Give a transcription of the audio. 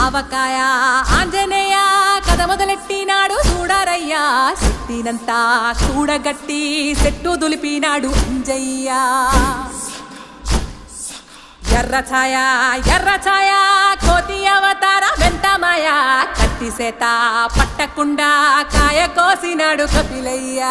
ఆవకాయ ఆంజనేయ కథ మొదలెట్టినాడు చూడారయ్యా శక్తినంతా కూడగట్టి చెట్టు దులిపినాడు అంజయ్య ఎర్ర ఛాయ కోతి అవతార వెంటమాయ కత్తి సేత పట్టకుండా కాయ కోసినాడు కపిలయ్య